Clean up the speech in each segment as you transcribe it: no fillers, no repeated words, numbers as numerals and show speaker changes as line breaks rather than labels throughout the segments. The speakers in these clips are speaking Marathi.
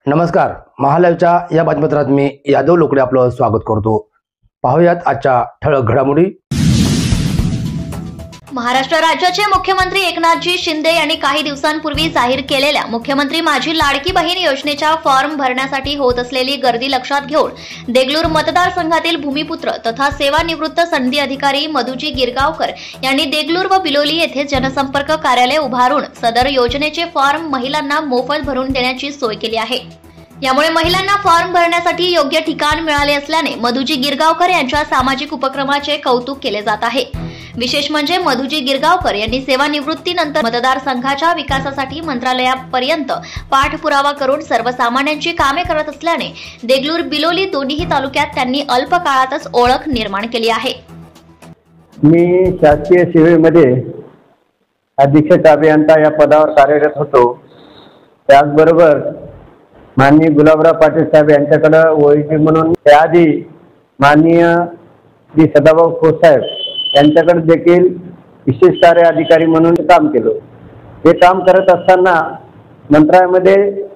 नमस्कार. महालाईव्हच्या या बातमीपत्रात मी यादव लोकडे आपलं स्वागत करतो. पाहूयात आजच्या ठळक घडामोडी.
महाराष्ट्र राज्याचे मुख्यमंत्री एकनाथजी शिंदे यांनी काही दिवसांपूर्वी जाहीर केलेल्या मुख्यमंत्री माझी लाडकी बहीण योजनेच्या फॉर्म भरण्यासाठी होत असलेली गर्दी लक्षात घेऊन देगलूर मतदारसंघातील भूमिपुत्र तथा सेवानिवृत्त सनदी अधिकारी मधुजी गिरगावकर यांनी देगलूर व बिलोली येथे जनसंपर्क कार्यालय उभारून सदर योजनेचे फॉर्म महिलांना मोफत भरून देण्याची सोय केली आहे. यामुळे महिलांना फॉर्म भरण्यासाठी योग्य ठिकाण मिळाले असल्याने मधुजी गिरगावकर यांच्या सामाजिक उपक्रमाचे कौतुक केले जात आहे. विशेष म्हणजे मधुजी गिरगावकर यांनी सेवानिवृत्तीनंतर मतदारसंघाच्या विकासासाठी मंत्रालयापर्यंत पाठपुरावा करून सर्वसामान्यांची कामे करत असल्याने देगलूर बिलोली दोन्ही तालुक्यात त्यांनी अल्प काळातच ओळख निर्माण केली आहे.
मी शासकीय सेवेमध्ये अधीक्षक अभियंता या पदावर कार्यरत होतो. त्याचबरोबर माननीय गुलाबराव पाटील साहेब यांच्याकडे ओळखी म्हणून त्याआधी माननीय श्री सदाभाऊ खोत साहेब यांच्याकडे देखील विशेष कार्य अधिकारी म्हणून काम केलं. हे काम करत असताना मंत्रालयामध्ये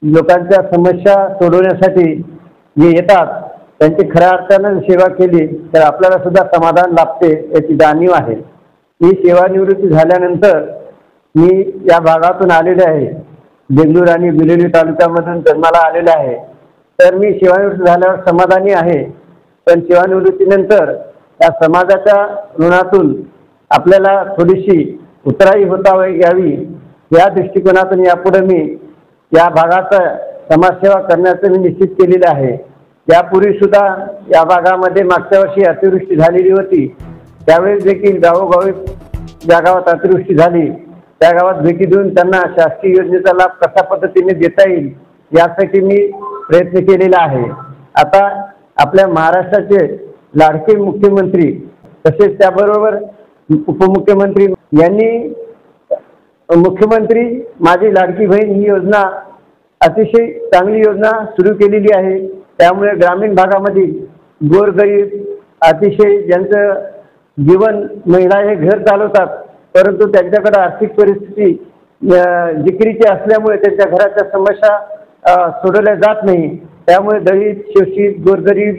लोकांच्या समस्या सोडवण्यासाठी जे येतात त्यांची खऱ्या अर्थानं सेवा केली तर आपल्याला सुद्धा समाधान लाभते याची जाणीव आहे. मी सेवानिवृत्ती झाल्यानंतर मी या भागातून आलेले आहे. देगलूर आणि बिलोली तालुक्यामधून जन्माला आलेले आहे. तर मी सेवानिवृत्ती झाल्यावर समाधानी आहे. पण सेवानिवृत्तीनंतर या समाजाच्या ऋणातून आपल्याला थोडीशी उतराई होता यावी या दृष्टिकोनातून यापुढे मी या भागाचा समाजसेवा करण्याचं मी निश्चित केलेलं आहे. यापूर्वी सुद्धा या भागामध्ये मागच्या वर्षी अतिवृष्टी झालेली होती. त्यावेळेस देखील गावोगावी ज्या गावात अतिवृष्टी झाली त्या गावात भेटी देऊन त्यांना शासकीय योजनेचा लाभ कशा पद्धतीने देता येईल यासाठी मी प्रयत्न केलेला आहे. आता आपल्या महाराष्ट्राचे लाडके मुख्यमंत्री तसेच त्याबरोबर उपमुख्यमंत्री यांनी मुख्यमंत्री माझी लाडकी बहीण ही योजना अतिशय चांगली योजना सुरू केलेली आहे. त्यामुळे ग्रामीण भागामध्ये गोरगरीब अतिशय ज्यांचं जीवन महिला हे घर चालवतात परंतु त्यांच्याकडे आर्थिक परिस्थिती जिकिरीची असल्यामुळे त्यांच्या घराच्या समस्या सोडवल्या जात नाही. त्यामुळे दलित शोषित गोरगरीब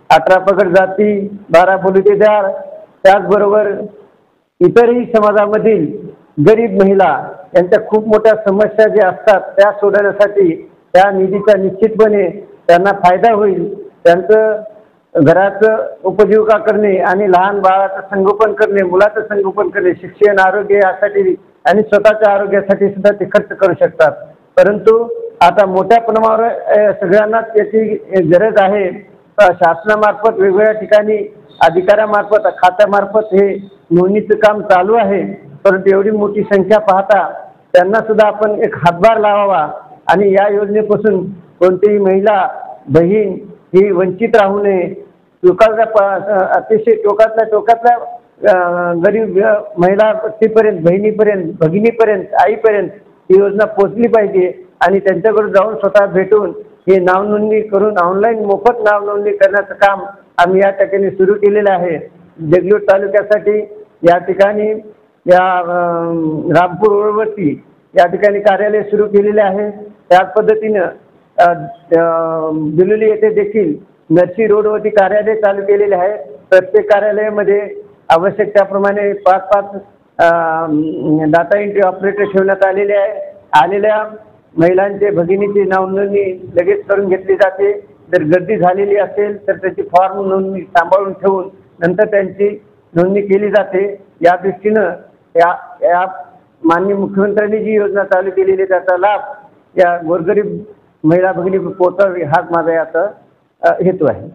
18 पगड जाती 12 बलुतेदार त्याचबरोबर इतरही समाजामधील गरीब महिला यांच्या खूप मोठ्या समस्या ज्या असतात त्या सोडवण्यासाठी त्या निधीचा निश्चितपणे त्यांना फायदा होईल. त्यांचं घराचं उपजीविका करणे आणि लहान बाळाचं संगोपन करणे मुलाचं संगोपन करणे शिक्षण आरोग्य यासाठी आणि स्वतःच्या आरोग्यासाठी सुद्धा ते खर्च करू शकतात. परंतु आता मोठ्या प्रमाणावर सगळ्यांना त्याची गरज आहे. शासनामार्फत वेगवेगळ्या ठिकाणी अधिकाऱ्यामार्फत खात्यामार्फत हे नोंदणीचं काम चालू आहे. परंतु एवढी मोठी संख्या पाहता त्यांना सुद्धा आपण एक हातभार लावावा आणि या योजनेपासून कोणतीही महिला बहीण ही वंचित राहू नये. अतिशय टोकातल्या गरीब महिला व्यक्तीपर्यंत बहिणीपर्यंत भगिनीपर्यंत आईपर्यंत ही योजना पोहोचली पाहिजे आणि त्यांच्याकडे जाऊन स्वतः भेटून हे नाव नोंदणी करून ऑनलाईन मोफत नाव नोंदणी करण्याचं काम आम्ही या ठिकाणी सुरू केलेलं आहे. देगलूर तालुक्यासाठी या ठिकाणी या रामपूर रोडवरती या ठिकाणी कार्यालय सुरू केलेले आहे. त्याच पद्धतीनं बिलोली येथे देखील नरसी रोडवरती कार्यालय चालू केलेले आहे. प्रत्येक कार्यालयामध्ये आवश्यक त्याप्रमाणे 5-5 डाटा एंट्री ऑपरेटर ठेवण्यात आलेले आहे. आलेल्या महिलांचे भगिनीची नाव नोंदणी लगेच करून घेतली जाते. जर गर्दी झालेली असेल तर त्याची फॉर्म नोंदणी सांभाळून ठेवून नंतर त्यांची नोंदणी केली जाते. या दृष्टीनं या माननीय मुख्यमंत्र्यांनी जी योजना चालू केलेली आहे त्याचा लाभ या गोरगरीब महिला भगिनी पोहोचावी हाच माझा याचा हेतू आहे.